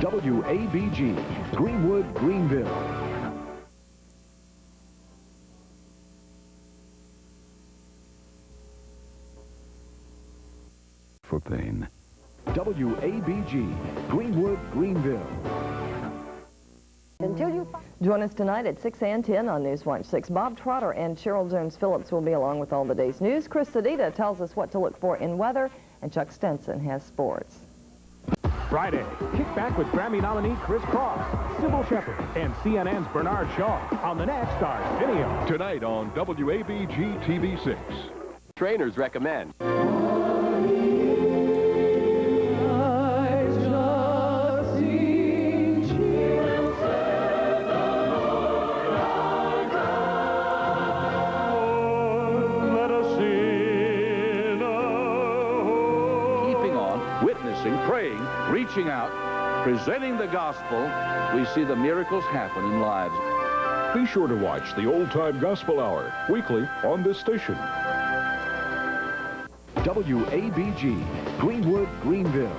WABG, Greenwood, Greenville. For pain. WABG, Greenwood, Greenville. Until you join us tonight at 6 and 10 on Newswatch 6. Bob Trotter and Cheryl Jones-Phillips will be along with all the day's news. Chris Sedita tells us what to look for in weather, and Chuck Stenson has sports. Friday, kick back with Grammy nominee Chris Cross, Sybil Shepherd, and CNN's Bernard Shaw on the next Arsenio. Tonight on WABG-TV 6. Trainers recommend. Praying, reaching out, presenting the gospel, we see the miracles happen in lives. Be sure to watch the Old Time Gospel Hour, weekly on this station. WABG, Greenwood, Greenville.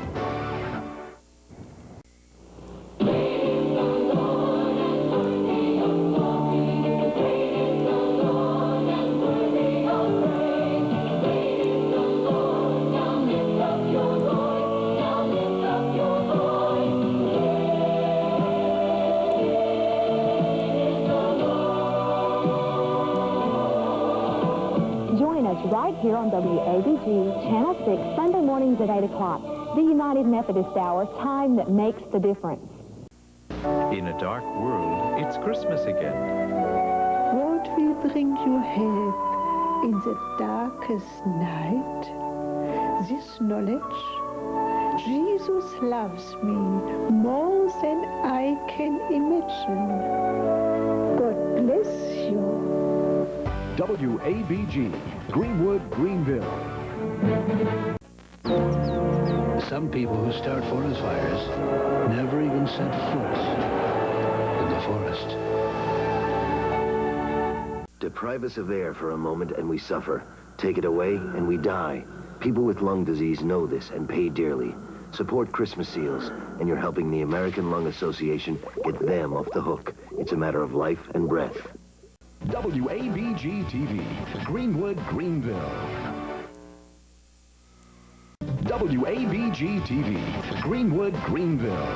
Right here on WABG, Channel 6, Sunday mornings at 8 o'clock. The United Methodist Hour, time that makes the difference. In a dark world, it's Christmas again. Won't we bring you help in the darkest night? This knowledge, Jesus loves me more than I can imagine. God bless you. WABG, Greenwood, Greenville. Some people who start forest fires never even set foot in the forest. Deprive us of air for a moment and we suffer. Take it away and we die. People with lung disease know this and pay dearly. Support Christmas seals, and you're helping the American Lung Association get them off the hook. It's a matter of life and breath. WABG-TV, Greenwood, Greenville. WABG-TV, Greenwood, Greenville.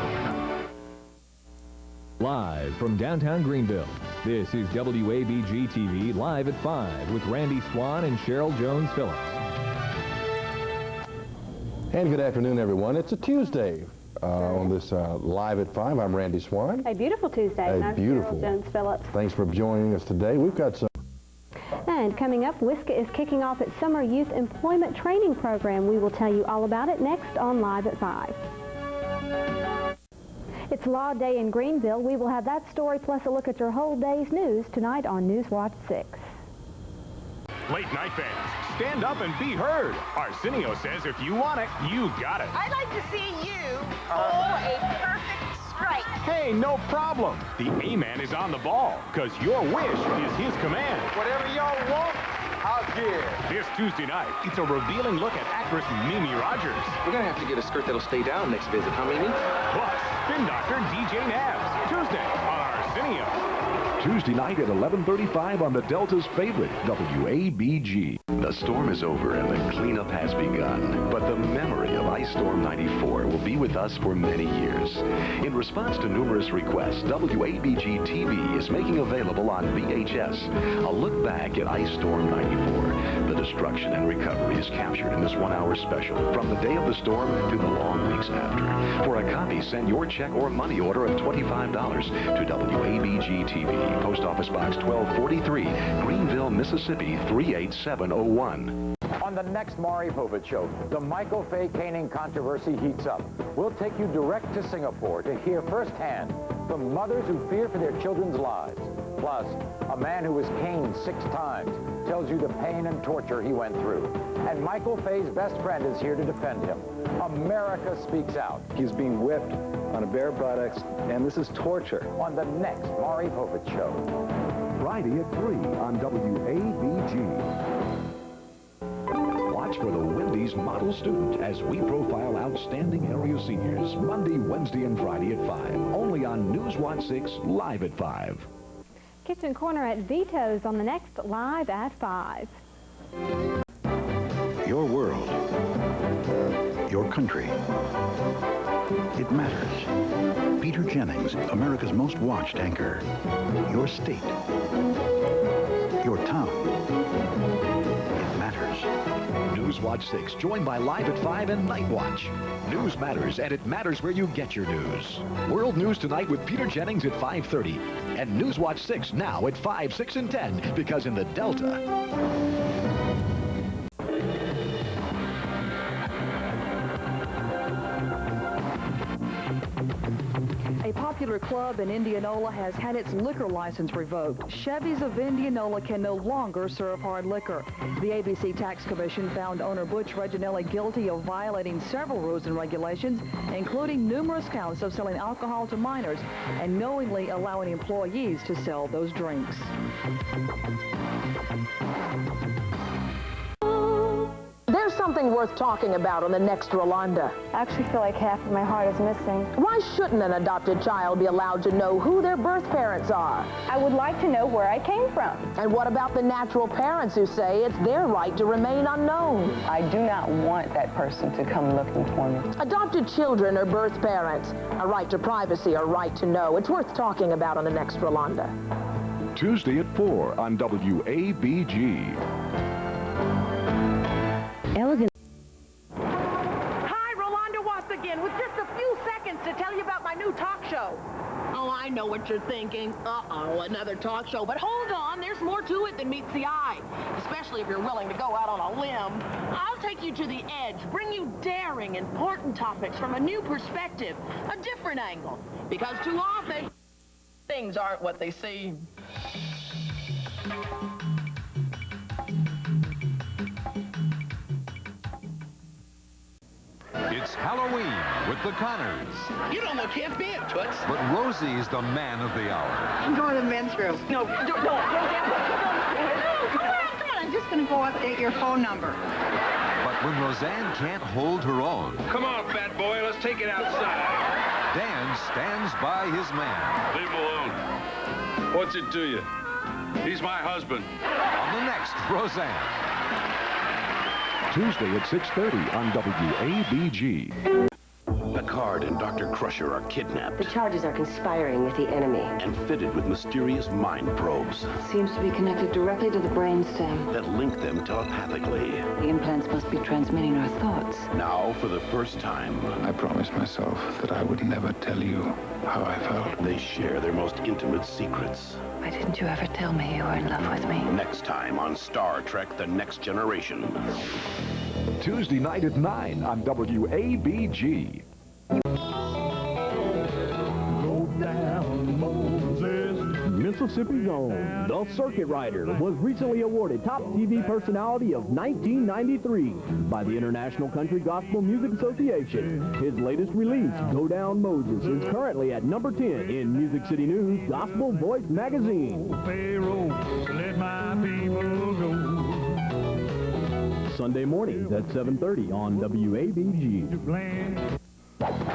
Live from downtown Greenville, this is WABG-TV Live at 5 with Randy Swan and Cheryl Jones-Phillips. And good afternoon, everyone. It's a Tuesday. On this Live at 5, I'm Randy Swan. A beautiful Tuesday. A beautiful. Cheryl Jones-Phillips. Thanks for joining us today. We've got some. And coming up, WISCA is kicking off its Summer Youth Employment Training Program. We will tell you all about it next on Live at 5. It's Law Day in Greenville. We will have that story plus a look at your whole day's news tonight on Newswatch 6. Late night fans, stand up and be heard. Arsenio says if you want it, you got it. I'd like to see you pull a perfect strike. Hey, no problem. The A-Man is on the ball, because your wish is his command. Whatever y'all want, I'll give. This Tuesday night, it's a revealing look at actress Mimi Rogers. We're going to have to get a skirt that'll stay down next visit, huh, Mimi? Plus, spin doctor DJ Nabs, Tuesday on Arsenio. Tuesday night at 11:35 on the Delta's favorite, WABG. The storm is over and the cleanup has begun, but the memory of Ice Storm 94 will be with us for many years. In response to numerous requests, WABG-TV is making available on VHS a look back at Ice Storm 94. The destruction and recovery is captured in this one-hour special from the day of the storm to the long weeks after. For a copy, send your check or money order of $25 to WABG-TV. Post Office Box 1243, Greenville, Mississippi 38701. On the next Maury Povich Show, the Michael Fay caning controversy heats up. We'll take you direct to Singapore to hear firsthand from mothers who fear for their children's lives. Plus, a man who was caned 6 times tells you the pain and torture he went through. And Michael Fay's best friend is here to defend him. America speaks out. He's being whipped on a bare buttocks, and this is torture. On the next Maury Povich Show. Friday at 3 on WABG. Watch for the Wendy's Model Student as we profile outstanding area seniors Monday, Wednesday, and Friday at 5. Only on News Watch 6, live at 5. Kitchen Corner at Vito's on the next Live at 5. Your world. Your country. It matters. Peter Jennings, America's most watched anchor. Your state. Your town. It matters. News Watch 6, joined by Live at 5 and Night Watch. News matters, and it matters where you get your news. World News Tonight with Peter Jennings at 5:30. And News Watch 6 now at 5, 6, and 10, because in the Delta... A popular club in Indianola has had its liquor license revoked. Chevy's of Indianola can no longer serve hard liquor. The ABC Tax Commission found owner Butch Reginelli guilty of violating several rules and regulations, including numerous counts of selling alcohol to minors and knowingly allowing employees to sell those drinks. There's something worth talking about on the next Rolanda. I actually feel like half of my heart is missing. Why shouldn't an adopted child be allowed to know who their birth parents are? I would like to know where I came from. And what about the natural parents who say it's their right to remain unknown? I do not want that person to come looking for me. Adopted children or birth parents, a right to privacy or right to know. It's worth talking about on the next Rolanda. Tuesday at 4 on WABG. Elegant. Hi, Rolanda Watts again, with just a few seconds to tell you about my new talk show. Oh, I know what you're thinking. Uh-oh, another talk show. But hold on, there's more to it than meets the eye. Especially if you're willing to go out on a limb. I'll take you to the edge, bring you daring, important topics from a new perspective, a different angle. Because too often, things aren't what they seem. It's Halloween with the Connors. You don't look hip in, Toots. But Rosie's the man of the hour. I'm going to the men's room. No, don't. Come on, I'm just going to go update your phone number. But when Roseanne can't hold her own... Come on, fat boy, let's take it outside. Dan stands by his man. Leave him alone. What's it to you? He's my husband. On the next Roseanne. Tuesday at 6:30 on WABG. Picard and Dr. Crusher are kidnapped. The charges are conspiring with the enemy. And fitted with mysterious mind probes. Seems to be connected directly to the brainstem. That link them telepathically. The implants must be transmitting our thoughts. Now, for the first time... I promised myself that I would never tell you how I felt. They share their most intimate secrets. Why didn't you ever tell me you were in love with me? Next time on Star Trek: The Next Generation. Tuesday night at 9 on WABG. Mississippi's own, the Circuit Rider, was recently awarded Top TV Personality of 1993 by the International Country Gospel Music Association. His latest release, Go Down Moses, is currently at number 10 in Music City News Gospel Voice magazine. Pharaoh, let my people go. Sunday mornings at 7:30 on WABG.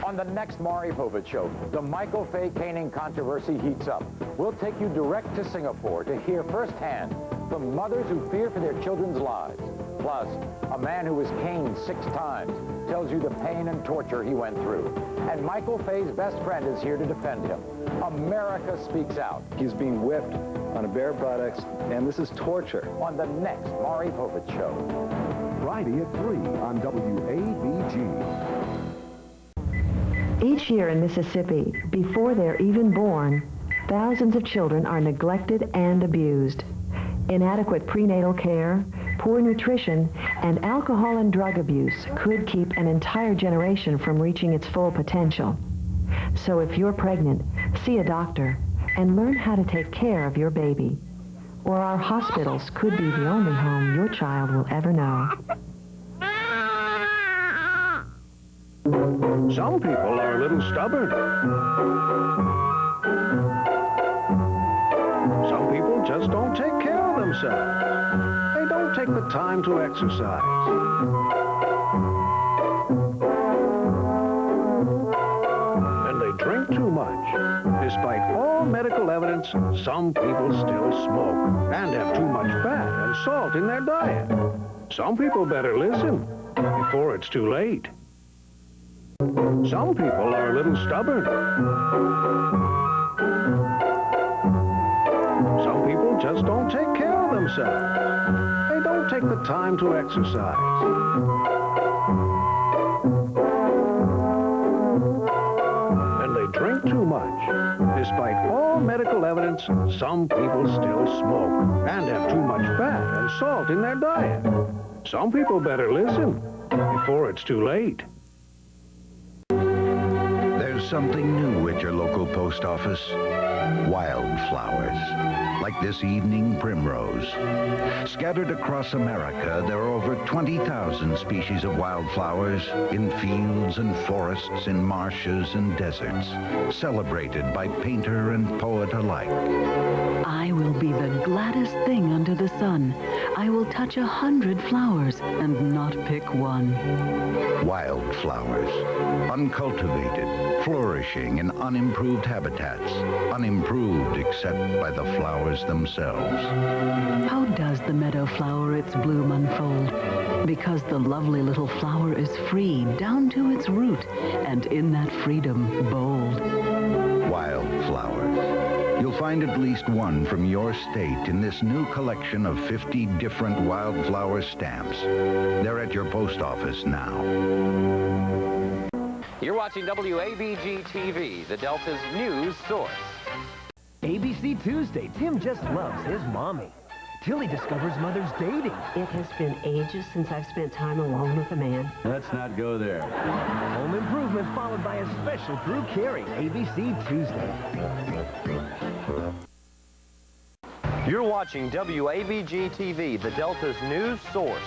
On the next Maury Povich Show, the Michael Fay caning controversy heats up. We'll take you direct to Singapore to hear firsthand from mothers who fear for their children's lives. Plus, a man who was caned 6 times tells you the pain and torture he went through. And Michael Fay's best friend is here to defend him. America speaks out. He's being whipped on a bare buttocks, and this is torture. On the next Maury Povich Show. Friday at 3 on WABG. Each year in Mississippi, before they're even born, thousands of children are neglected and abused. Inadequate prenatal care, poor nutrition, and alcohol and drug abuse could keep an entire generation from reaching its full potential. So if you're pregnant, see a doctor and learn how to take care of your baby. Or our hospitals could be the only home your child will ever know. Some people are a little stubborn. Some people just don't take care of themselves. They don't take the time to exercise. And they drink too much. Despite all medical evidence, some people still smoke and have too much fat and salt in their diet. Some people better listen before it's too late. Some people are a little stubborn. Some people just don't take care of themselves. They don't take the time to exercise. And they drink too much. Despite all medical evidence, some people still smoke and have too much fat and salt in their diet. Some people better listen before it's too late. There's something new at your local post office. Wildflowers, like this evening primrose. Scattered across America, there are over 20,000 species of wildflowers in fields and forests, in marshes and deserts, celebrated by painter and poet alike. I will be the gladdest thing under the sun. I will touch 100 flowers and not pick one. Wildflowers, uncultivated, flourishing in unimproved habitats, unimproved except by the flowers themselves. How does the meadow flower its bloom unfold? Because the lovely little flower is free down to its root, and in that freedom, bold. Wildflowers. You'll find at least one from your state in this new collection of 50 different wildflower stamps. They're at your post office now. You're watching WABG-TV, the Delta's news source. ABC Tuesday. Tim just loves his mommy. Tilly discovers mother's dating. It has been ages since I've spent time alone with a man. Let's not go there. Home Improvement followed by a special Drew Carey. ABC Tuesday. You're watching WABG-TV, the Delta's news source.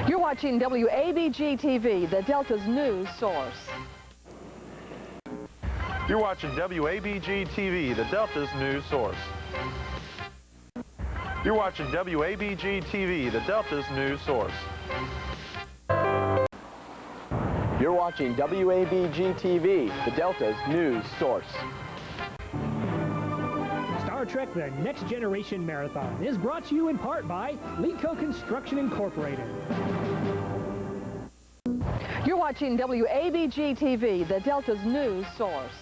You're watching WABG-TV, the Delta's news source. You're watching WABG-TV, the Delta's news source. You're watching WABG-TV, the Delta's news source. You're watching WABG-TV, the Delta's news source. Star Trek The Next Generation Marathon is brought to you in part by Leco Construction Incorporated. You're watching WABG-TV, the Delta's news source.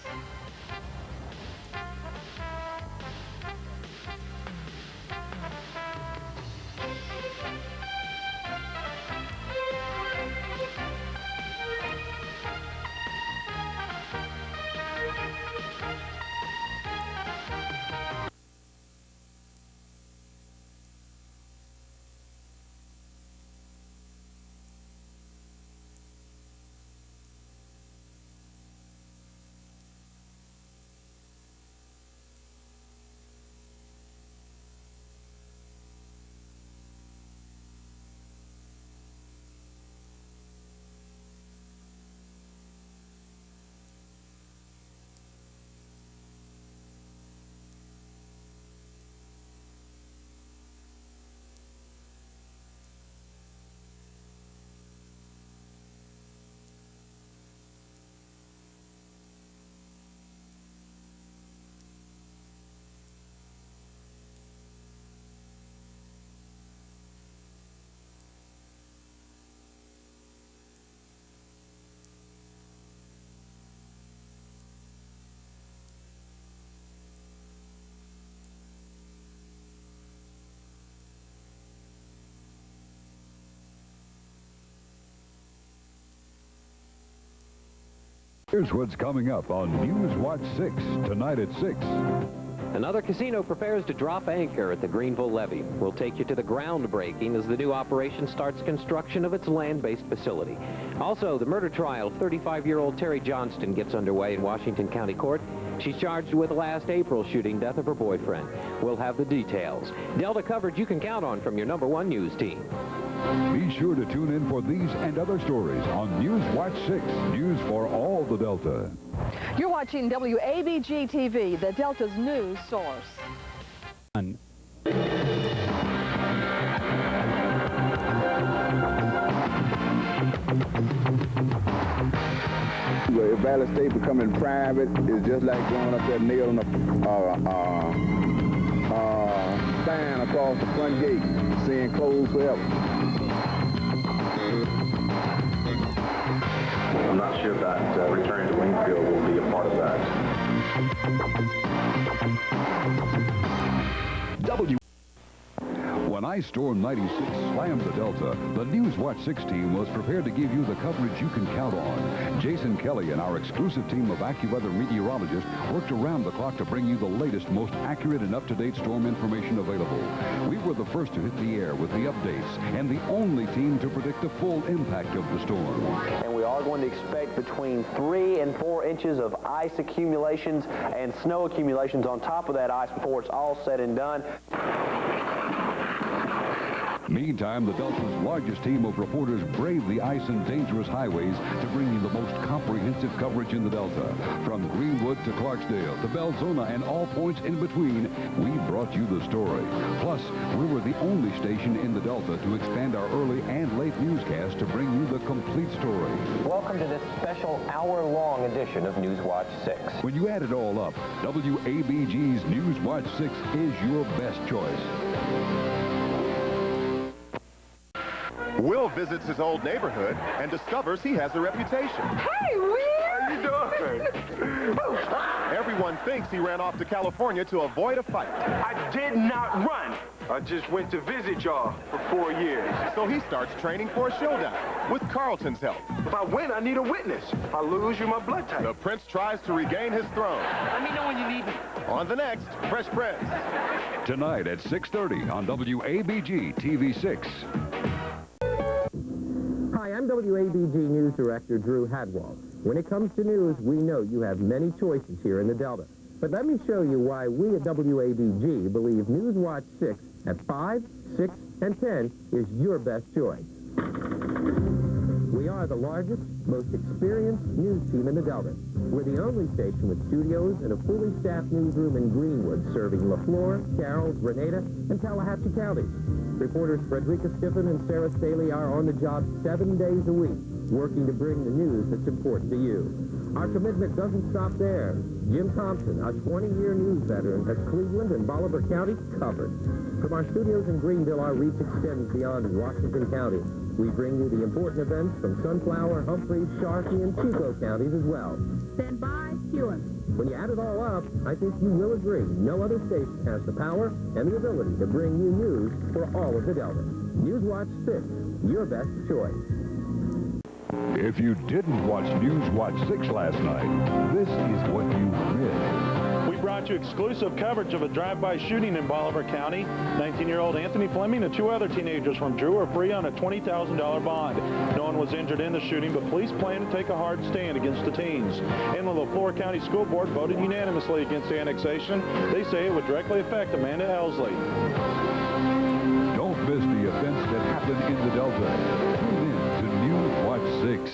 Here's what's coming up on News Watch 6, tonight at 6. Another casino prepares to drop anchor at the Greenville Levee. We'll take you to the groundbreaking as the new operation starts construction of its land-based facility. Also, the murder trial of 35-year-old Terry Johnston gets underway in Washington County Court. She's charged with last April shooting death of her boyfriend. We'll have the details. Delta coverage you can count on from your #1 news team. Be sure to tune in for these and other stories on News Watch 6, news for all the Delta. You're watching WABG-TV, the Delta's news source. If Valley State becoming private is just like going up there nailing a sign across the front gate saying closed forever. I'm not sure that returning to Wingfield will be a part of that. When Ice Storm 96 slammed the Delta, the News Watch 6 team was prepared to give you the coverage you can count on. Jason Kelly and our exclusive team of AccuWeather meteorologists worked around the clock to bring you the latest, most accurate and up-to-date storm information available. We were the first to hit the air with the updates and the only team to predict the full impact of the storm. And we are going to expect between 3 and 4 inches of ice accumulations and snow accumulations on top of that ice before it's all said and done. Meantime, the Delta's largest team of reporters braved the ice and dangerous highways to bring you the most comprehensive coverage in the Delta. From Greenwood to Clarksdale to Belzona and all points in between, we brought you the story. Plus, we were the only station in the Delta to expand our early and late newscast to bring you the complete story. Welcome to this special hour-long edition of News Watch 6. When you add it all up, WABG's News Watch 6 is your best choice. Will visits his old neighborhood and discovers he has a reputation. Hey, Will! How you doing? Everyone thinks he ran off to California to avoid a fight. I did not run. I just went to visit y'all for 4 years. So he starts training for a showdown with Carlton's help. If I win, I need a witness. If I lose, you're my blood type. The prince tries to regain his throne. Let me know when you need me. On the next Fresh Prince. Tonight at 6:30 on WABG-TV 6. Hi, I'm WABG News Director Drew Hadwell. When it comes to news, we know you have many choices here in the Delta. But let me show you why we at WABG believe News Watch 6 at 5, 6, and 10 is your best choice. We are the largest, most experienced news team in the Delta. We're the only station with studios and a fully staffed newsroom in Greenwood, serving LaFleur, Carroll, Grenada, and Tallahatchie counties. Reporters Frederica Stiffen and Sarah Staley are on the job 7 days a week, working to bring the news that's important to you. Our commitment doesn't stop there. Jim Thompson, a 20-year news veteran, has Cleveland and Bolivar counties covered. From our studios in Greenville, our reach extends beyond Washington County. We bring you the important events from Sunflower, Humphreys, Sharkey, and Chico counties as well. Stand by, cue him. When you add it all up, I think you will agree no other station has the power and the ability to bring you news for all of the Delta. News Watch 6, your best choice. If you didn't watch News Watch 6 last night, this is what you missed. We brought you exclusive coverage of a drive-by shooting in Bolivar County. 19-year-old Anthony Fleming and 2 other teenagers from Drew are free on a $20,000 bond. No one was injured in the shooting, but police plan to take a hard stand against the teens. And the LaFleur County School Board voted unanimously against annexation. They say it would directly affect Amanda Elsley. Don't miss the events that happen in the Delta. Tune in to News Watch 6.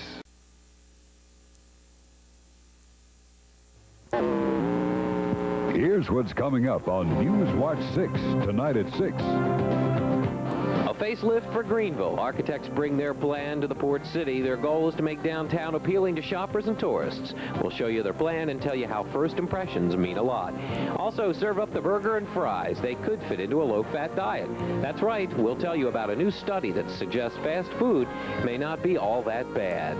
Here's what's coming up on News Watch 6, tonight at 6. A facelift for Greenville. Architects bring their plan to the port city. Their goal is to make downtown appealing to shoppers and tourists. We'll show you their plan and tell you how first impressions mean a lot. Also, serve up the burger and fries. They could fit into a low-fat diet. That's right. We'll tell you about a new study that suggests fast food may not be all that bad.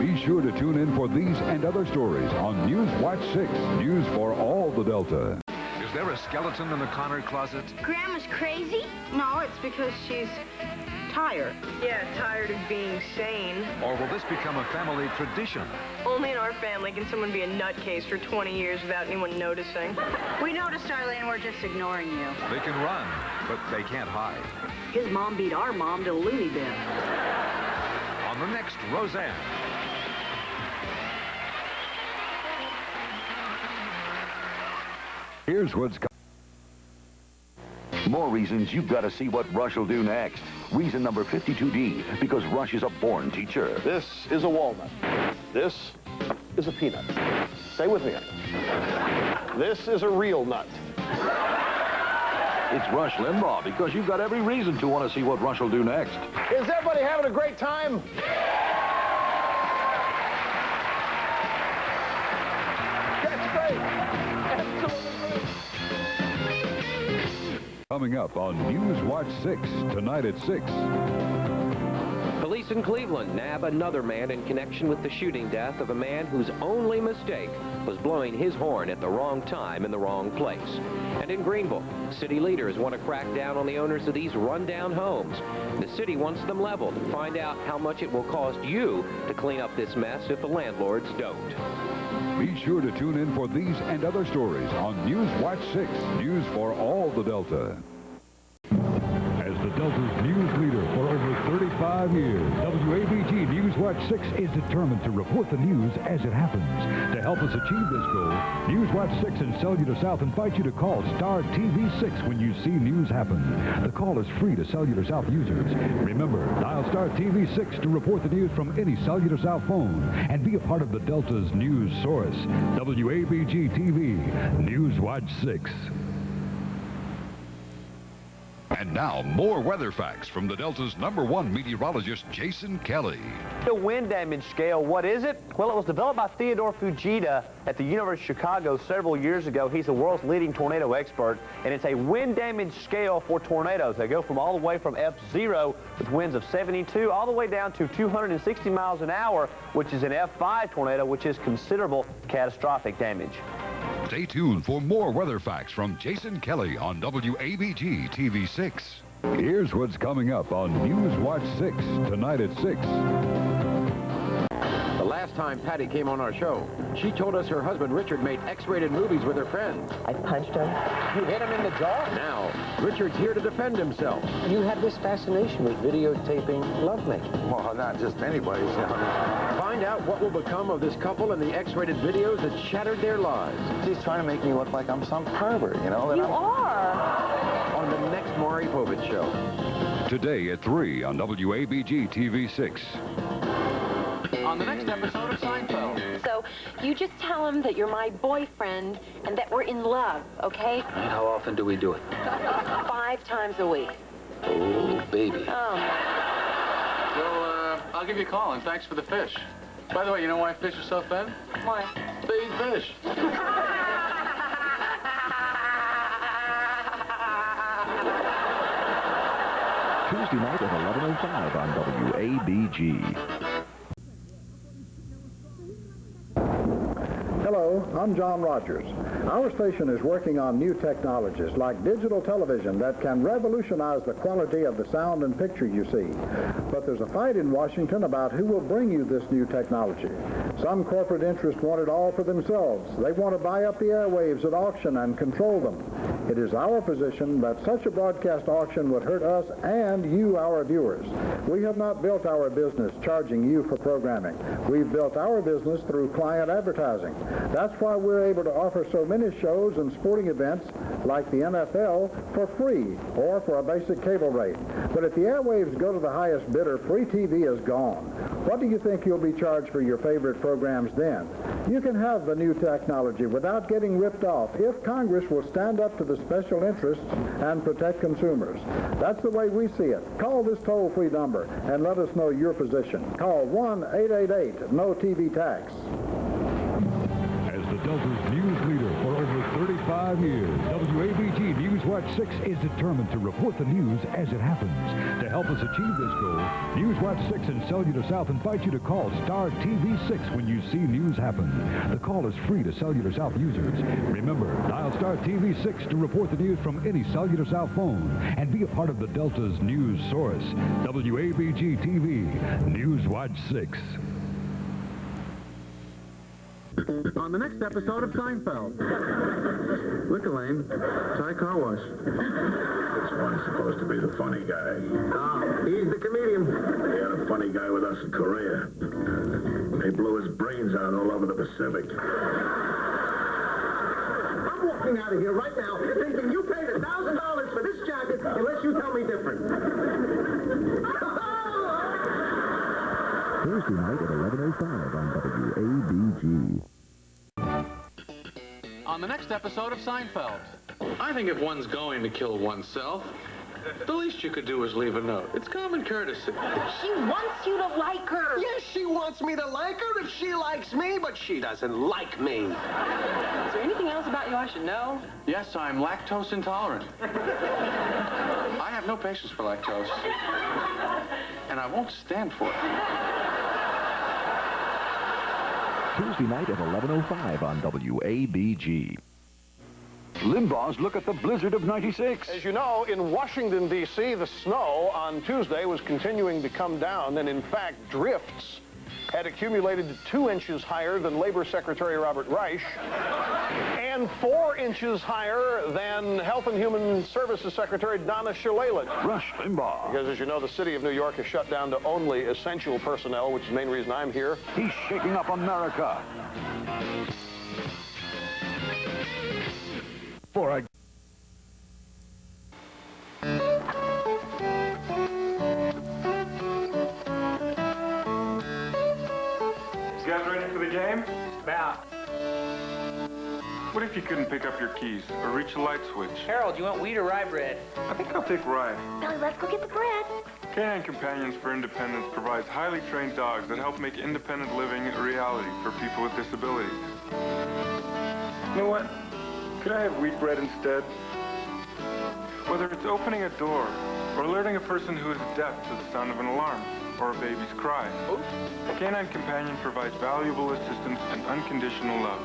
Be sure to tune in for these and other stories on News Watch 6, news for all the Delta. Is there a skeleton in the Connor closet? Grandma's crazy? No, it's because she's tired. Yeah, tired of being sane. Or will this become a family tradition? Only in our family can someone be a nutcase for 20 years without anyone noticing. We noticed, Arlene, we're just ignoring you. They can run, but they can't hide. His mom beat our mom to a loony bin. On the next Roseanne. Here's what's coming. More reasons you've got to see what Rush will do next. Reason number 52D, because Rush is a born teacher. This is a walnut. This is a peanut. Stay with me. This is a real nut. It's Rush Limbaugh, because you've got every reason to want to see what Rush will do next. Is everybody having a great time? Coming up on News Watch 6, tonight at 6. Police in Cleveland nab another man in connection with the shooting death of a man whose only mistake was blowing his horn at the wrong time in the wrong place. And in Greenville, city leaders want to crack down on the owners of these rundown homes. The city wants them leveled. Find out how much it will cost you to clean up this mess if the landlords don't. Be sure to tune in for these and other stories on News Watch 6, news for all the Delta. As the Delta's news leader for over 35 years, WABG News Watch 6 is determined to report the news as it happens. To help us achieve this goal, News Watch 6 and Cellular South invite you to call Star TV 6 when you see news happen. The call is free to Cellular South users. Remember, dial Star TV 6 to report the news from any Cellular South phone and be a part of the Delta's news source. WABG-TV, News Watch 6. And now, more weather facts from the Delta's #1 meteorologist, Jason Kelly. The wind damage scale, what is it? Well, it was developed by Theodore Fujita at the University of Chicago several years ago. He's the world's leading tornado expert, and it's a wind damage scale for tornadoes. They go from all the way from F0 with winds of 72 all the way down to 260 miles an hour, which is an F5 tornado, which is considerable catastrophic damage. Stay tuned for more weather facts from Jason Kelly on WABG TV 6. Here's what's coming up on News Watch 6, tonight at 6. The last time Patty came on our show, she told us her husband Richard made X-rated movies with her friends. I punched him. You hit him in the jaw? Now, Richard's here to defend himself. You have this fascination with videotaping lovemaking. Well, not just anybody's. Find out what will become of this couple and the X-rated videos that shattered their lives. She's trying to make me look like I'm some pervert, you know? You are. On the next Maury Povich Show. Today at 3 on WABG TV 6. On the next episode of Seinfeld. So, you just tell him that you're my boyfriend and that we're in love, okay? How often do we do it? 5 times a week. Oh, baby. Oh. Well, I'll give you a call, and thanks for the fish. By the way, you know why fish are so thin? Why? They eat fish. Tuesday night at 11:05 on WABG. Hello, I'm John Rogers. Our station is working on new technologies like digital television that can revolutionize the quality of the sound and picture you see. But there's a fight in Washington about who will bring you this new technology. Some corporate interests want it all for themselves. They want to buy up the airwaves at auction and control them. It is our position that such a broadcast auction would hurt us and you, our viewers. We have not built our business charging you for programming. We've built our business through client advertising. That's why we're able to offer so many shows and sporting events like the NFL for free or for a basic cable rate. But if the airwaves go to the highest bidder, free TV is gone. What do you think you'll be charged for your favorite programs then? You can have the new technology without getting ripped off if Congress will stand up to the special interests and protect consumers. That's the way we see it. Call this toll-free number and let us know your position. Call 1-888-NO-TV-TAX. The Delta's news leader for over 35 years, WABG News Watch 6 is determined to report the news as it happens. To help us achieve this goal, News Watch 6 and Cellular South invite you to call Star TV 6 when you see news happen. The call is free to Cellular South users. Remember, dial Star TV 6 to report the news from any Cellular South phone and be a part of the Delta's news source. WABG-TV, News Watch 6. On the next episode of Seinfeld. Look, Elaine, try car wash. This one's supposed to be the funny guy. He's the comedian. We had a funny guy with us in Korea. They blew his brains out all over the Pacific. I'm walking out of here right now thinking you paid $1,000 for this jacket unless you tell me different. Thursday night at 11:05 on WABG. On the next episode of Seinfeld. I think if one's going to kill oneself, The least you could do is leave a note. It's common courtesy. She wants you to like her. Yes, she wants me to like her if she likes me, but she doesn't like me. Is there anything else about you I should know? Yes, I'm lactose intolerant. I have no patience for lactose. And I won't stand for it. Tuesday night at 11:05 on WABG. Limbaugh's look at the blizzard of 96. As you know, in Washington, D.C., the snow on Tuesday was continuing to come down, and in fact, drifts had accumulated to 2 inches higher than Labor Secretary Robert Reich and 4 inches higher than Health and Human Services Secretary Donna Shalala. Rush Limbaugh. Because, as you know, the city of New York has shut down to only essential personnel, which is the main reason I'm here. He's shaking up America. For a... You guys ready for the game? About. What if you couldn't pick up your keys or reach the light switch? Harold, you want wheat or rye bread? I think I'll take rye. Billy, let's go get the bread. Canine Companions for Independence provides highly trained dogs that help make independent living a reality for people with disabilities. You know what? Could I have wheat bread instead? Whether it's opening a door or alerting a person who is deaf to the sound of an alarm or a baby's cry, Canine Companion provides valuable assistance and unconditional love.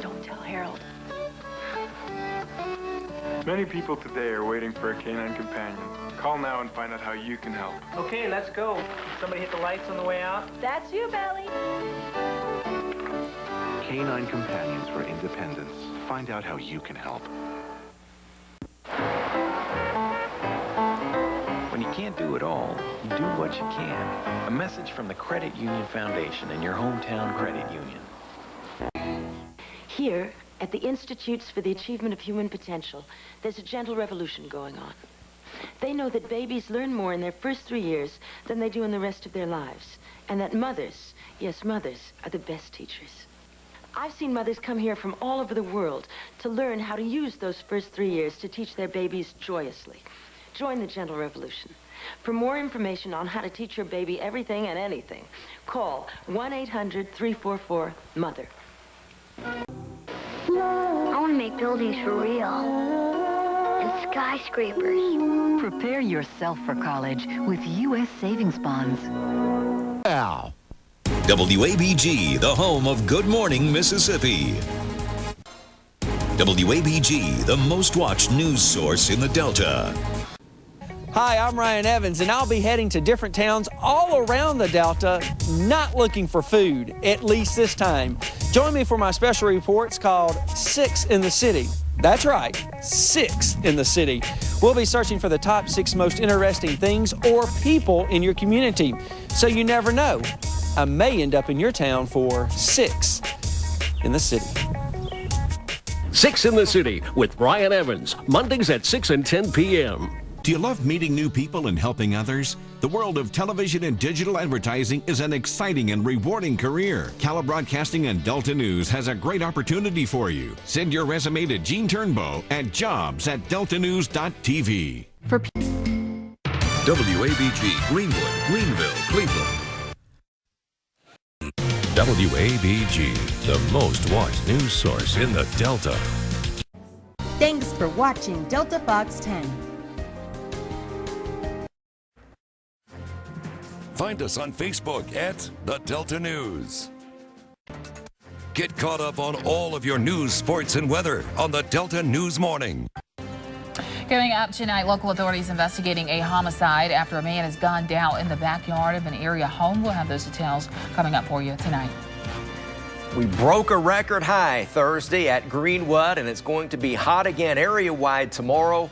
Don't tell Harold. Many people today are waiting for a canine companion. Call now and find out how you can help. Okay, let's go. Somebody hit the lights on the way out? That's you, Billy. Canine Companions for Independence. Find out how you can help. When you can't do it all, you do what you can. A message from the Credit Union Foundation and your hometown credit union. Here, at the Institutes for the Achievement of Human Potential, there's a gentle revolution going on. They know that babies learn more in their first 3 years than they do in the rest of their lives, and that mothers, yes, mothers, are the best teachers. I've seen mothers come here from all over the world to learn how to use those first 3 years to teach their babies joyously. Join the gentle revolution. For more information on how to teach your baby everything and anything, call 1-800-344-MOTHER. I want to make buildings for real. And skyscrapers. Prepare yourself for college with U.S. savings bonds. Now. WABG, the home of Good Morning Mississippi. WABG, the most watched news source in the Delta. Hi, I'm Ryan Evans, and I'll be heading to different towns all around the Delta, not looking for food, at least this time. Join me for my special reports called 6 in the City. That's right, 6 in the City. We'll be searching for the top 6 most interesting things or people in your community. So you never know, I may end up in your town for 6 in the City. 6 in the City with Ryan Evans, Mondays at 6 and 10 p.m. Do you love meeting new people and helping others? The world of television and digital advertising is an exciting and rewarding career. Cala Broadcasting and Delta News has a great opportunity for you. Send your resume to Gene Turnbow at jobs@deltanews.tv. WABG, Greenwood, Greenville, Cleveland. WABG, the most watched news source in the Delta. Thanks for watching Delta Fox 10. Find us on Facebook at The Delta News. Get caught up on all of your news, sports, and weather on the Delta News Morning. Coming up tonight, local authorities investigating a homicide after a man has gone down in the backyard of an area home. We'll have those details coming up for you tonight. We broke a record high Thursday at Greenwood, and it's going to be hot again area-wide tomorrow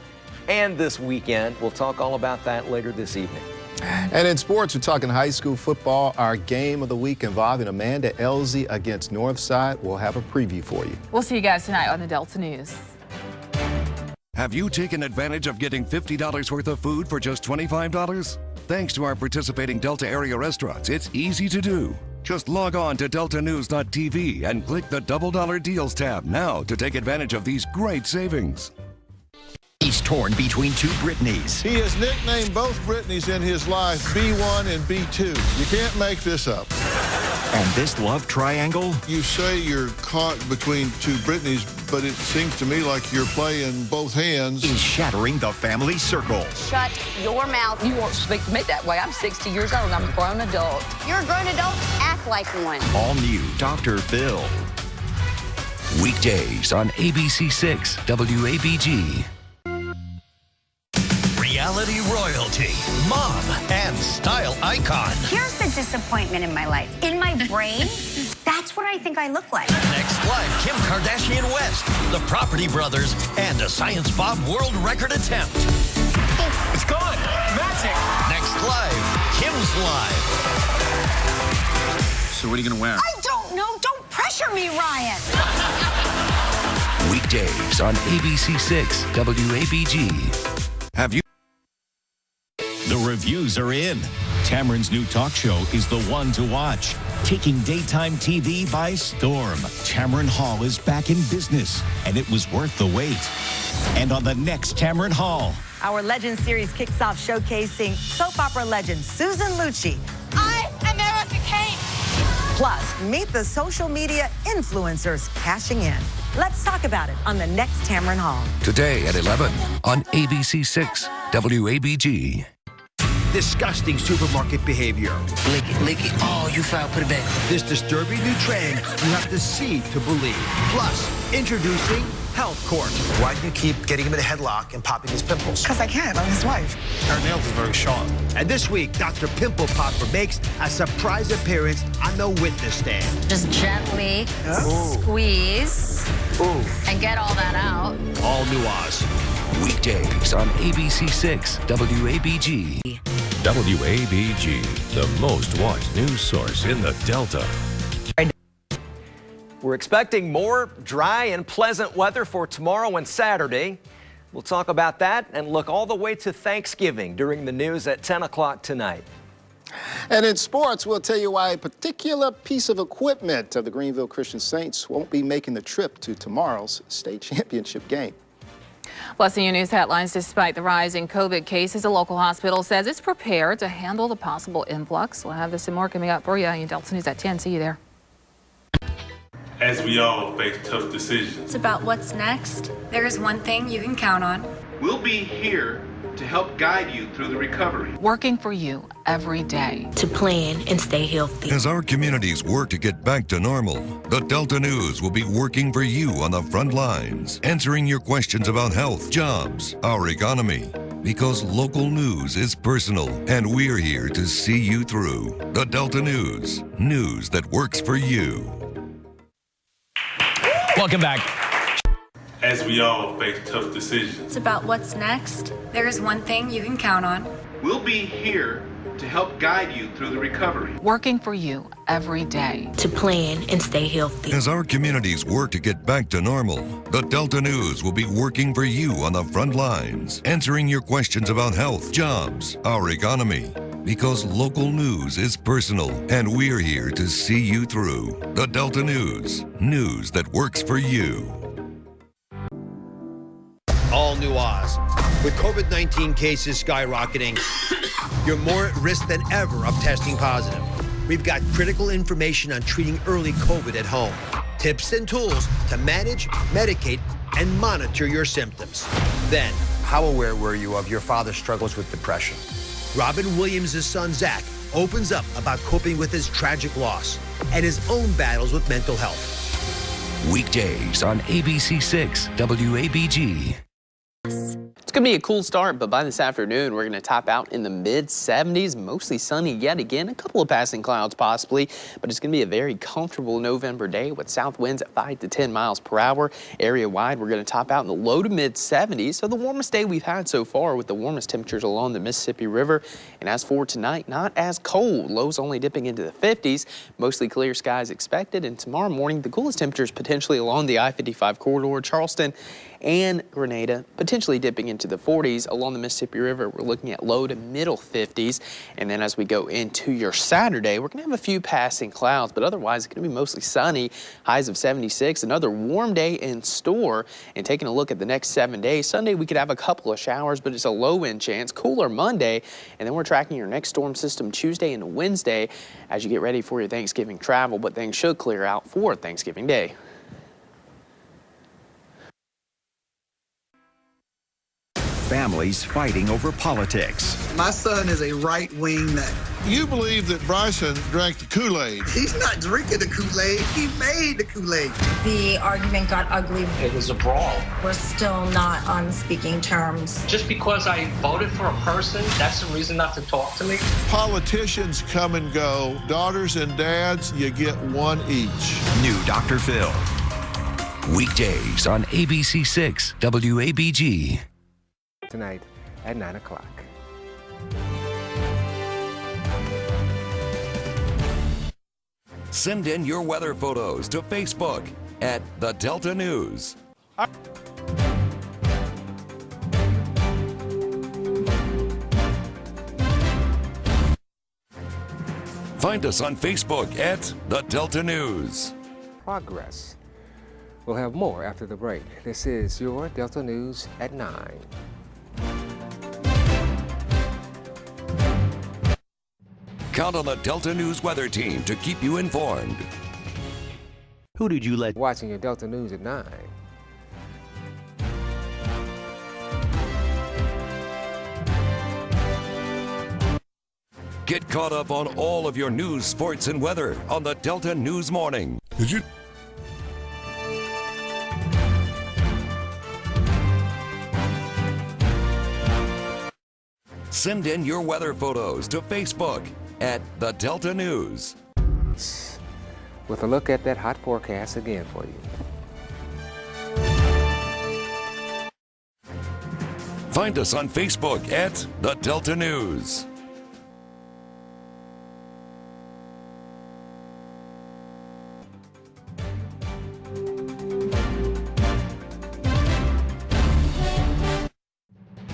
and this weekend. We'll talk all about that later this evening. And in sports, we're talking high school football. Our game of the week involving Amanda Elsie against Northside. We'll have a preview for you. We'll see you guys tonight on the Delta News. Have you taken advantage of getting $50 worth of food for just $25? Thanks to our participating Delta area restaurants, it's easy to do. Just log on to deltanews.tv and click the Double Dollar Deals tab now to take advantage of these great savings. He's torn between two Britneys. He has nicknamed both Britneys in his life B1 and B2. You can't make this up. And this love triangle? You say you're caught between two Britneys, but it seems to me like you're playing both hands. Is shattering the family circle. Shut your mouth. You won't speak to me that way. I'm 60 years old. I'm a grown adult. You're a grown adult. Act like one. All new Dr. Phil. Weekdays on ABC6 WABG. Reality royalty, mom, and style icon. Here's the disappointment in my life. In my brain, that's what I think I look like. Next live, Kim Kardashian West, the Property Brothers, and a Science Bob world record attempt. It's gone. Magic. Next live, Kim's live. So what are you going to wear? I don't know. Don't pressure me, Ryan. Weekdays on ABC6 WABG. Have you? The reviews are in. Tamron's new talk show is the one to watch, taking daytime TV by storm. Tamron Hall is back in business, and it was worth the wait. And on the next Tamron Hall, our Legend series kicks off showcasing soap opera legend Susan Lucci. I am Erica Kane. Plus, meet the social media influencers cashing in. Let's talk about it on the next Tamron Hall. Today at 11 on ABC6 WABG. Disgusting supermarket behavior. Lick it. Oh, you foul, put it back. This disturbing new trend you have to see to believe. Plus, introducing Health Court. Why do you keep getting him in a headlock and popping his pimples? Because I can. I'm his wife. Her nails are very sharp. And this week, Dr. Pimple Popper makes a surprise appearance on the witness stand. Just gently squeeze and get all that out. All new Oz. Weekdays on ABC6 WABG. WABG, the most watched news source in the Delta. We're expecting more dry and pleasant weather for tomorrow and Saturday. We'll talk about that and look all the way to Thanksgiving during the news at 10 o'clock tonight. And in sports, we'll tell you why a particular piece of equipment of the Greenville Christian Saints won't be making the trip to tomorrow's state championship game. Plus, the news headlines. Despite the rise in COVID cases, a local hospital says it's prepared to handle the possible influx. We'll have this and more coming up for you in Delta News at 10. See you there. As we all face tough decisions. It's about what's next. There is one thing you can count on. We'll be here to help guide you through the recovery. Working for you every day. To plan and stay healthy. As our communities work to get back to normal, the Delta News will be working for you on the front lines, answering your questions about health, jobs, our economy. Because local news is personal, and we're here to see you through. The Delta News, news that works for you. Welcome back. As we all face tough decisions. It's about what's next. There is one thing you can count on. We'll be here to help guide you through the recovery. Working for you every day. To plan and stay healthy. As our communities work to get back to normal, the Delta News will be working for you on the front lines, answering your questions about health, jobs, our economy. Because local news is personal, and we're here to see you through. The Delta News, news that works for you. All new Oz. With COVID-19 cases skyrocketing, you're more at risk than ever of testing positive. We've got critical information on treating early COVID at home. Tips and tools to manage, medicate, and monitor your symptoms. Then, How aware were you of your father's struggles with depression? Robin Williams' son, Zach, opens up about coping with his tragic loss and his own battles with mental health. Weekdays on ABC6 WABG. It's going to be a cool start, but by this afternoon, we're going to top out in the mid-70s, mostly sunny yet again, a couple of passing clouds possibly, but it's going to be a very comfortable November day with south winds at 5 to 10 miles per hour. Area-wide, we're going to top out in the low to mid-70s, so the warmest day we've had so far with the warmest temperatures along the Mississippi River. And as for tonight, not as cold, lows only dipping into the 50s, mostly clear skies expected, and tomorrow morning, the coolest temperatures potentially along the I-55 corridor, Charleston and Grenada, potentially dipping dropping into the 40s. Along the Mississippi River, we're looking at low to middle 50s. And then as we go into your Saturday, we're going to have a few passing clouds, but otherwise it's going to be mostly sunny, highs of 76. Another warm day in store. And taking a look at the next 7 days, Sunday we could have a couple of showers, but it's a low wind chance. Cooler Monday, and then we're tracking your next storm system Tuesday and Wednesday as you get ready for your Thanksgiving travel, but things should clear out for Thanksgiving Day. Families fighting over politics. My son is a right-wing nut. You believe that Bryson drank the Kool-Aid. He's not drinking the Kool-Aid. He made the Kool-Aid. The argument got ugly. It was a brawl. We're still not on speaking terms. Just because I voted for a person, that's the reason not to talk to me? Politicians come and go. Daughters and dads, you get one each. New Dr. Phil. Weekdays on ABC6 WABG. Tonight at 9 o'clock. Send in your weather photos to Facebook at The Delta News. Find us on Facebook at The Delta News. Progress. We'll have more after the break. This is your Delta News at 9. Count on the Delta News weather team to keep you informed. Who did you let watching your Delta News at 9? Get caught up on all of your news, sports, and weather on the Delta News Morning. Did you? Send in your weather photos to Facebook at The Delta News. With a look at that hot forecast again for you. Find us on Facebook at The Delta News.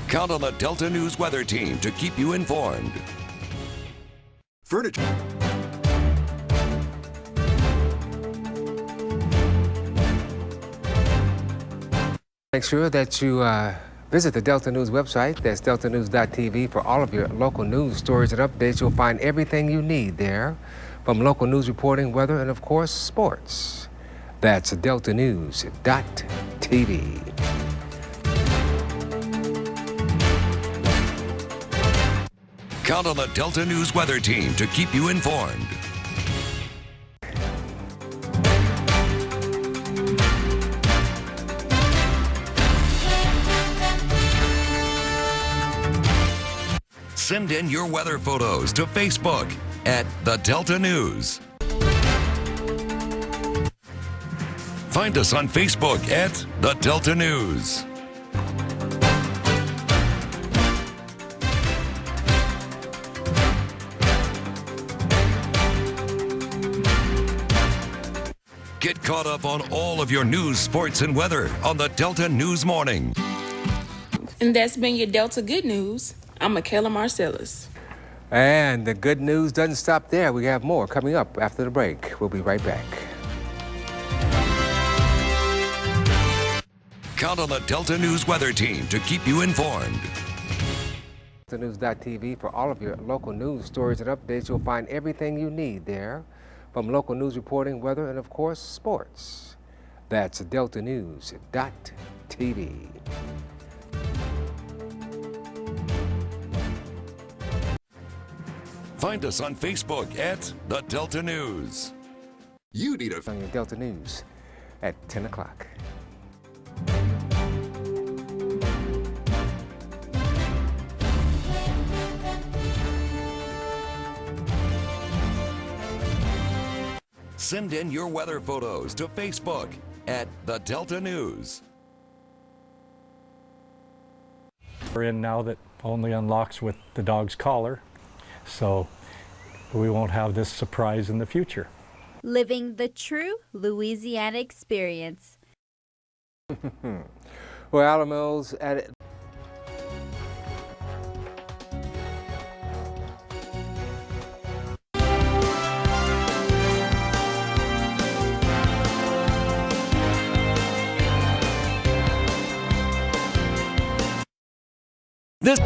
Count on the Delta News weather team to keep you informed. Furniture. Make sure that you visit the Delta News website. That's deltanews.tv for all of your local news stories and updates. You'll find everything you need there, from local news reporting, weather, and of course, sports. That's deltanews.tv. Count on the Delta News weather team to keep you informed. Send in your weather photos to Facebook at The Delta News. Find us on Facebook at The Delta News. Get caught up on all of your news, sports, and weather on the Delta News Morning. And that's been your Delta Good News. I'm Michaela Marcellus. And the good news doesn't stop there. We have more coming up after the break. We'll be right back. Count on the Delta News weather team to keep you informed. DeltaNews.tv for all of your local news stories and updates. You'll find everything you need there, from local news reporting, weather, and of course, sports. That's deltanews.tv. Find us on Facebook at The Delta News. You need a... On your Delta News at 10 o'clock. Send in your weather photos to Facebook at The Delta News. We're in now that only unlocks with the dog's collar, so we won't have this surprise in the future. Living the true Louisiana experience. Well, Alamo's at This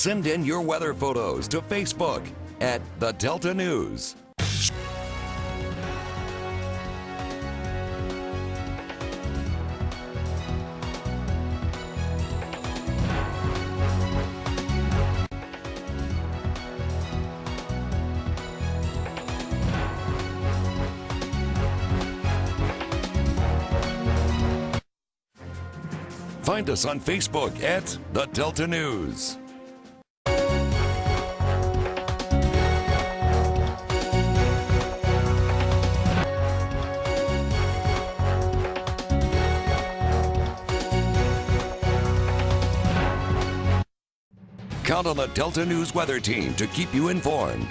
Send in your weather photos to Facebook at The Delta News. Find us on Facebook at The Delta News. Count on the Delta News weather team to keep you informed.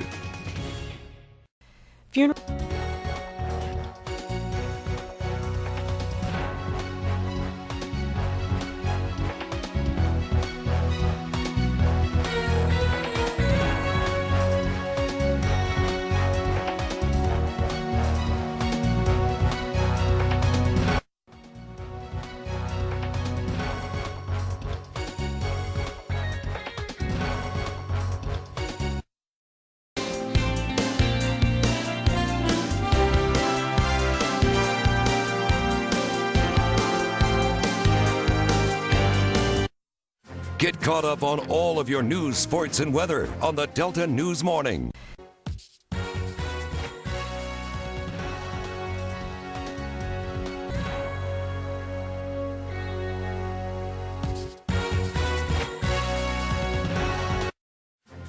Get caught up on all of your news, sports, and weather on the Delta News Morning.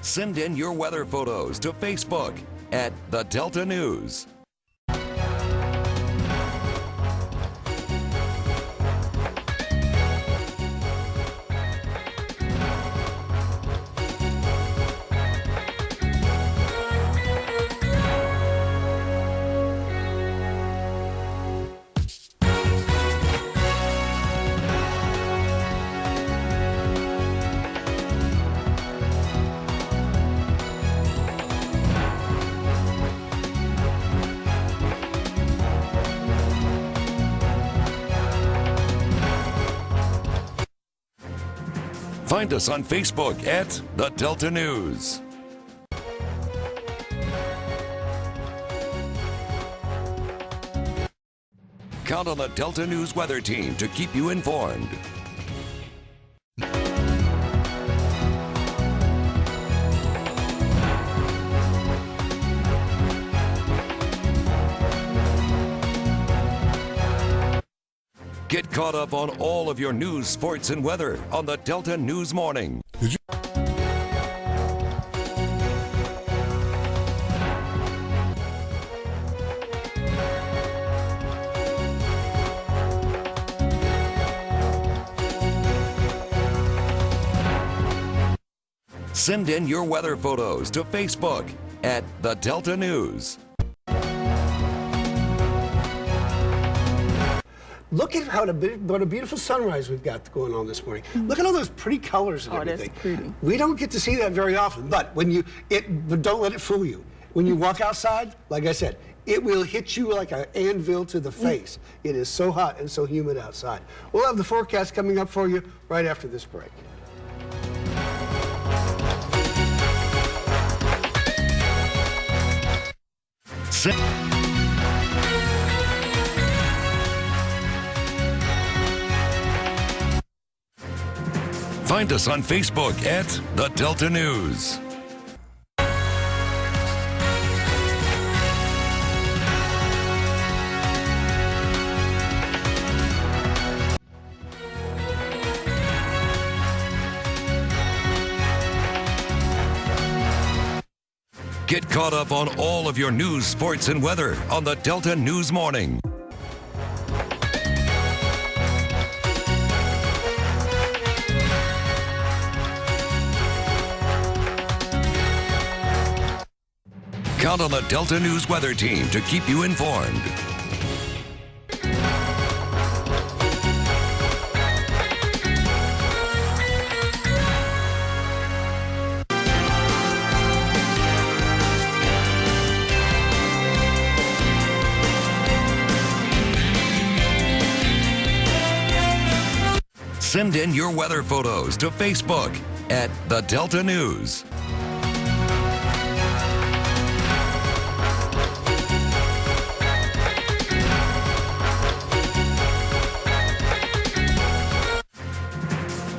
Send in your weather photos to Facebook at The Delta News. Find us on Facebook at The Delta News. Count on the Delta News weather team to keep you informed. Get caught up on all of your news, sports, and weather on the Delta News Morning. Send in your weather photos to Facebook at The Delta News. Look at what a beautiful sunrise we've got going on this morning. Look at all those pretty colors and everything. That's pretty. We don't get to see that very often, but but don't let it fool you. When you walk outside, like I said, it will hit you like an anvil to the face. It is so hot and so humid outside. We'll have the forecast coming up for you right after this break. Find us on Facebook at The Delta News. Get caught up on all of your news, sports, and weather on the Delta News Morning. Count on the Delta News weather team to keep you informed. Send in your weather photos to Facebook at The Delta News.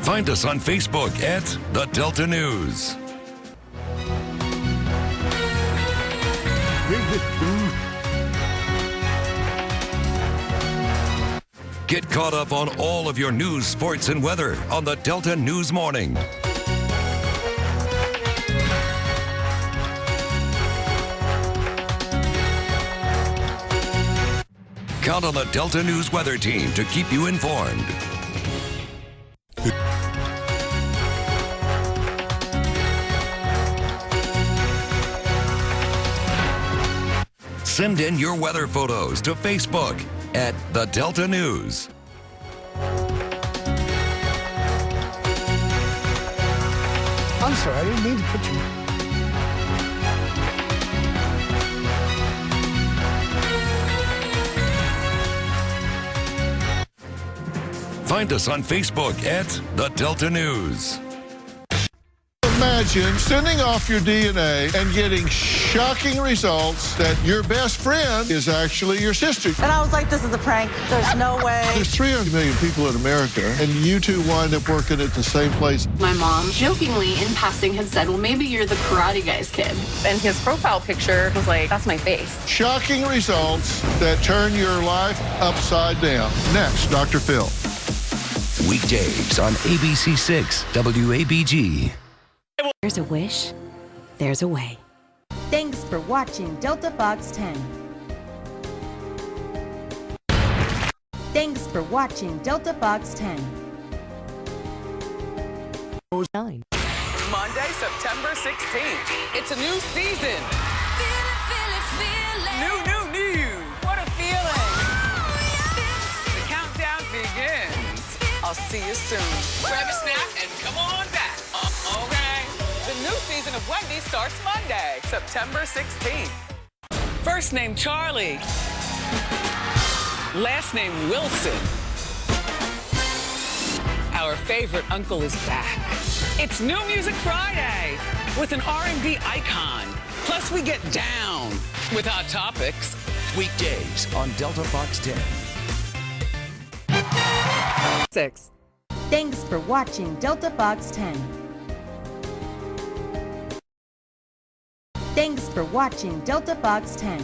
Find us on Facebook at The Delta News. Get caught up on all of your news, sports, and weather on the Delta News Morning. Count on the Delta News weather team to keep you informed. Send in your weather photos to Facebook at The Delta News. I'm sorry, I didn't mean to put you. Find us on Facebook at The Delta News. Imagine sending off your DNA and getting shocking results that your best friend is actually your sister. And I was like, this is a prank. There's no way. There's 300 million people in America, and you two wind up working at the same place. My mom jokingly in passing had said, well, maybe you're the karate guy's kid. And his profile picture was like, that's my face. Shocking results that turn your life upside down. Next, Dr. Phil. Weekdays on ABC6 WABG. There's a wish, there's a way. Thanks for watching Delta Fox 10. Thanks for watching Delta Fox 10. Monday, September 16th. It's a new season. New. What a feeling. The countdown begins. I'll see you soon. Grab a snack and come on back. Okay. The new season of Wendy starts Monday, September 16th. First name Charlie. Last name Wilson. Our favorite uncle is back. It's New Music Friday with an R&B icon. Plus, we get down with Hot Topics. Weekdays on Delta Fox 10. 6. Thanks for watching Delta Fox 10. Thanks for watching Delta Fox 10.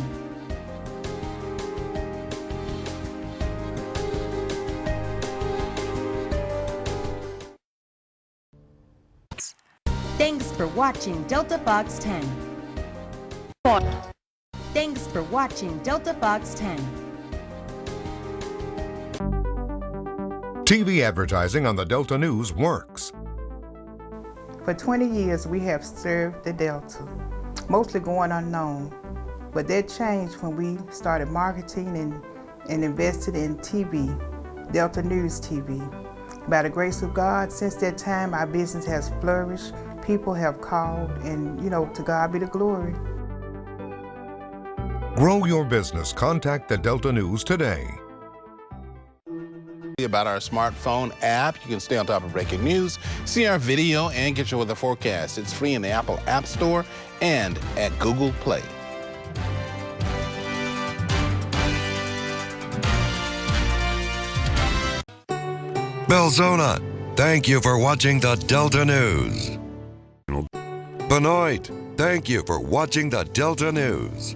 Thanks for watching Delta Fox 10. Thanks for watching Delta Fox 10. TV advertising on the Delta News works. For 20 years, we have served the Delta, mostly going unknown. But that changed when we started marketing and invested in TV, Delta News TV. By the grace of God, since that time, our business has flourished. People have called, and, to God be the glory. Grow your business. Contact the Delta News today. About our smartphone app, you can stay on top of breaking news, see our video, and get your weather forecast. It's free in the Apple App Store and at Google Play. Belzona, thank you for watching the Delta News. Benoit, thank you for watching the Delta News.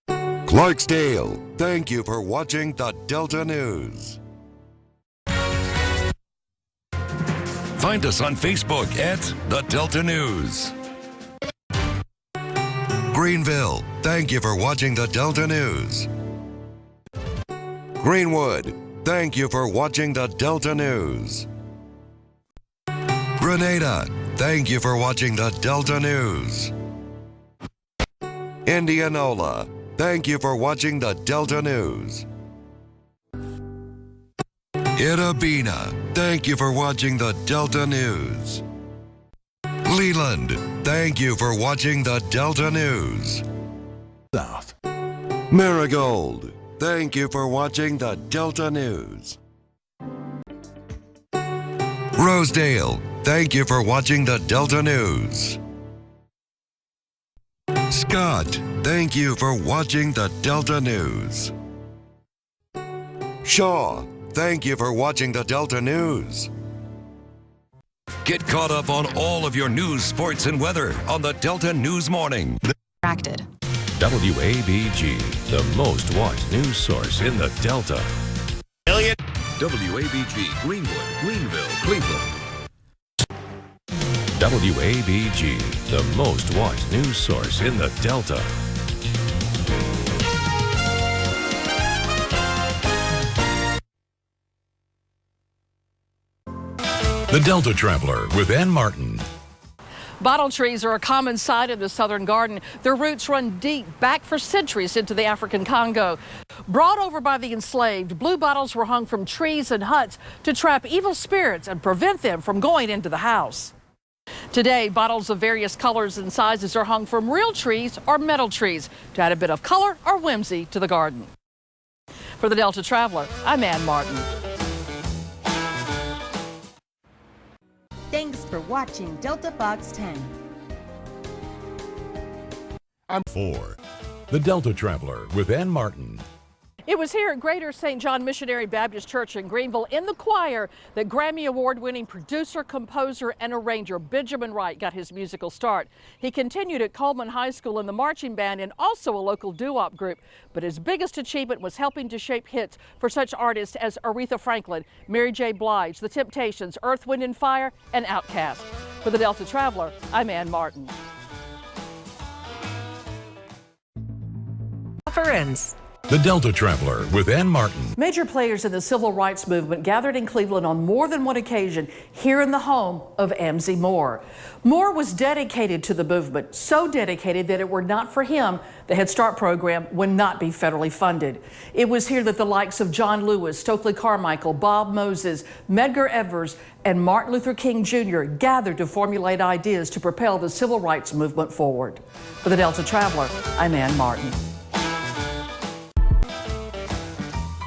Clarksdale, thank you for watching the Delta News. Find us on Facebook at the Delta News. Greenville, thank you for watching the Delta News. Greenwood, thank you for watching the Delta News. Grenada, thank you for watching the Delta News. Indianola, thank you for watching the Delta News. Itabena, thank you for watching the Delta News. Leland, thank you for watching the Delta News. South. Marigold, thank you for watching the Delta News. Rosedale, thank you for watching the Delta News. Scott, thank you for watching the Delta News. Shaw, thank you for watching the Delta News. Get caught up on all of your news, sports, and weather on the Delta News Morning. Distracted. WABG, the most watched news source in the Delta. WABG, Greenwood, Greenville, Cleveland. WABG, the most watched news source in the Delta. The Delta Traveler with Ann Martin. Bottle trees are a common sight in the southern garden. Their roots run deep, back for centuries into the African Congo. Brought over by the enslaved, blue bottles were hung from trees and huts to trap evil spirits and prevent them from going into the house. Today, bottles of various colors and sizes are hung from real trees or metal trees to add a bit of color or whimsy to the garden. For the Delta Traveler, I'm Ann Martin. Thanks for watching Delta Fox 10. I'm 4. The Delta Traveler with Ann Martin. It was here at Greater St. John Missionary Baptist Church in Greenville in the choir that Grammy Award-winning producer, composer, and arranger Benjamin Wright got his musical start. He continued at Coleman High School in the marching band and also a local doo-wop group. But his biggest achievement was helping to shape hits for such artists as Aretha Franklin, Mary J. Blige, The Temptations, Earth, Wind and Fire, and Outkast. For the Delta Traveler, I'm Ann Martin. Friends. The Delta Traveler with Ann Martin. Major players in the civil rights movement gathered in Cleveland on more than one occasion here in the home of Amzie Moore. Moore was dedicated to the movement, so dedicated that it were not for him, the Head Start program would not be federally funded. It was here that the likes of John Lewis, Stokely Carmichael, Bob Moses, Medgar Evers, and Martin Luther King Jr. gathered to formulate ideas to propel the civil rights movement forward. For the Delta Traveler, I'm Ann Martin.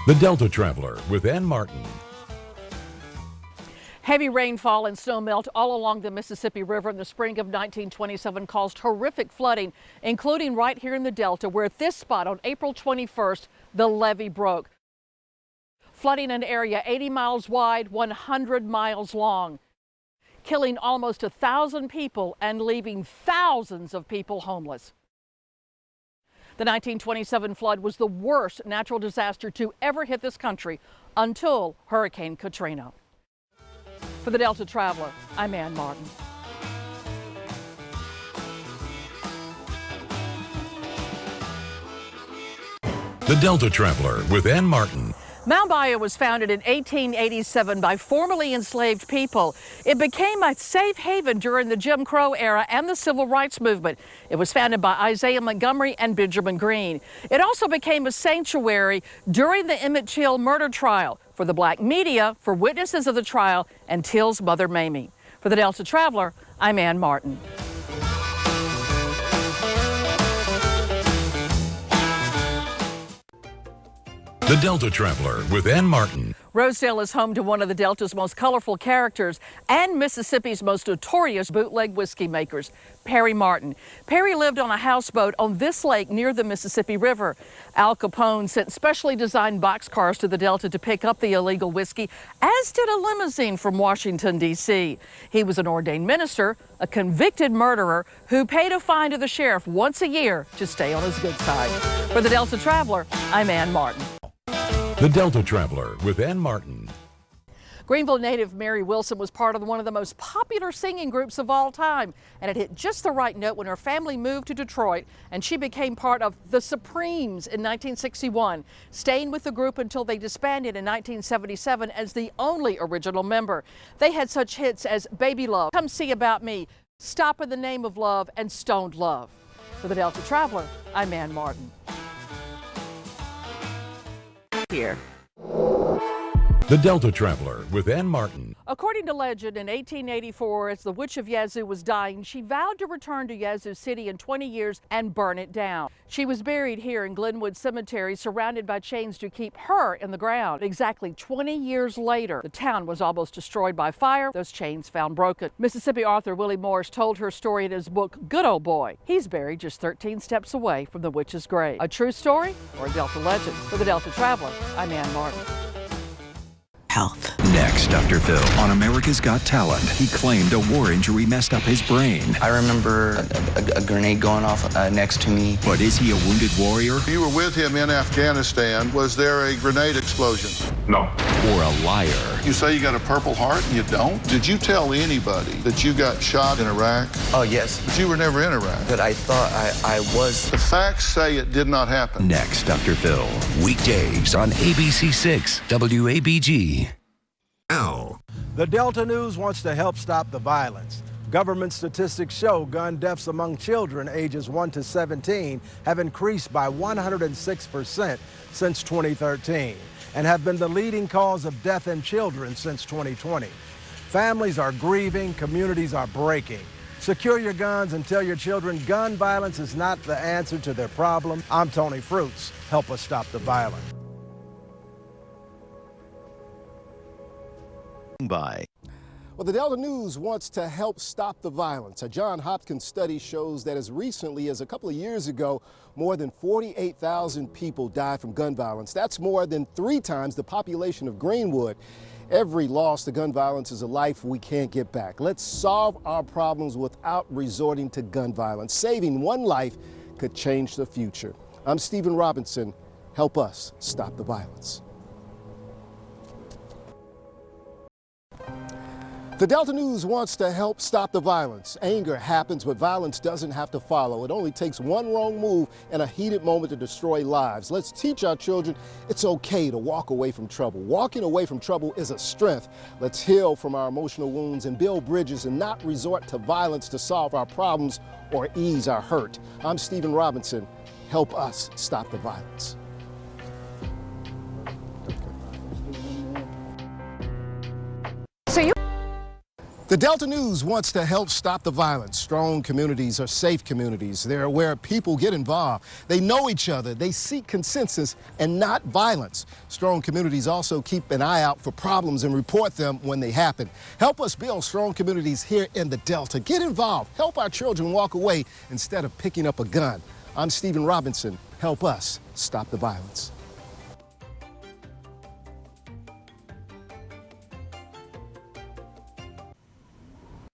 The Delta Traveler with Ann Martin. Heavy rainfall and snow melt all along the Mississippi River in the spring of 1927 caused horrific flooding, including right here in the Delta, where at this spot on April 21st, the levee broke, flooding an area 80 miles wide, 100 miles long, killing almost 1,000 people and leaving thousands of people homeless. The 1927 flood was the worst natural disaster to ever hit this country until Hurricane Katrina. For the Delta Traveler, I'm Ann Martin. The Delta Traveler with Ann Martin. Mount Bayou was founded in 1887 by formerly enslaved people. It became a safe haven during the Jim Crow era and the Civil Rights Movement. It was founded by Isaiah Montgomery and Benjamin Green. It also became a sanctuary during the Emmett Till murder trial, for the black media, for witnesses of the trial, and Till's mother, Mamie. For the Delta Traveler, I'm Ann Martin. The Delta Traveler with Ann Martin. Rosedale is home to one of the Delta's most colorful characters and Mississippi's most notorious bootleg whiskey makers, Perry Martin. Perry lived on a houseboat on this lake near the Mississippi River. Al Capone sent specially designed boxcars to the Delta to pick up the illegal whiskey, as did a limousine from Washington, D.C. He was an ordained minister, a convicted murderer who paid a fine to the sheriff once a year to stay on his good side. For the Delta Traveler, I'm Ann Martin. The Delta Traveler with Ann Martin. Greenville native Mary Wilson was part of one of the most popular singing groups of all time, and it hit just the right note when her family moved to Detroit, and she became part of the Supremes in 1961, staying with the group until they disbanded in 1977 as the only original member. They had such hits as Baby Love, Come See About Me, Stop in the Name of Love, and Stoned Love. For the Delta Traveler, I'm Ann Martin. Here. The Delta Traveler with Ann Martin. According to legend, in 1884, as the Witch of Yazoo was dying, she vowed to return to Yazoo City in 20 years and burn it down. She was buried here in Glenwood Cemetery, surrounded by chains to keep her in the ground. Exactly 20 years later, the town was almost destroyed by fire, those chains found broken. Mississippi author Willie Morris told her story in his book, Good Old Boy. He's buried just 13 steps away from the witch's grave. A true story or a Delta legend? For the Delta Traveler, I'm Ann Martin. Health. Next, Dr. Phil. On America's Got Talent, he claimed a war injury messed up his brain. I remember a grenade going off next to me. But is he a wounded warrior? You were with him in Afghanistan. Was there a grenade explosion? No. Or a liar? You say you got a Purple Heart and you don't? Did you tell anybody that you got shot in Iraq? Oh, yes. But you were never in Iraq. But I thought I was. The facts say it did not happen. Next, Dr. Phil. Weekdays on ABC6 WABG. Now, the Delta News wants to help stop the violence. Government statistics show gun deaths among children ages 1 to 17 have increased by 106% since 2013 and have been the leading cause of death in children since 2020. Families are grieving, communities are breaking. Secure your guns and tell your children gun violence is not the answer to their problem. I'm Tony Fruits. Help us stop the violence. By. Well, the Delta News wants to help stop the violence. A Johns Hopkins study shows that as recently as a couple of years ago, more than 48,000 people died from gun violence. That's more than 3 times the population of Greenwood. Every loss to gun violence is a life we can't get back. Let's solve our problems without resorting to gun violence. Saving one life could change the future. I'm Stephen Robinson. Help us stop the violence. The Delta News wants to help stop the violence. Anger happens, but violence doesn't have to follow. It only takes one wrong move and a heated moment to destroy lives. Let's teach our children it's okay to walk away from trouble. Walking away from trouble is a strength. Let's heal from our emotional wounds and build bridges and not resort to violence to solve our problems or ease our hurt. I'm Stephen Robinson. Help us stop the violence. The Delta News wants to help stop the violence. Strong communities are safe communities. They're where people get involved. They know each other. They seek consensus and not violence. Strong communities also keep an eye out for problems and report them when they happen. Help us build strong communities here in the Delta. Get involved. Help our children walk away instead of picking up a gun. I'm Stephen Robinson. Help us stop the violence.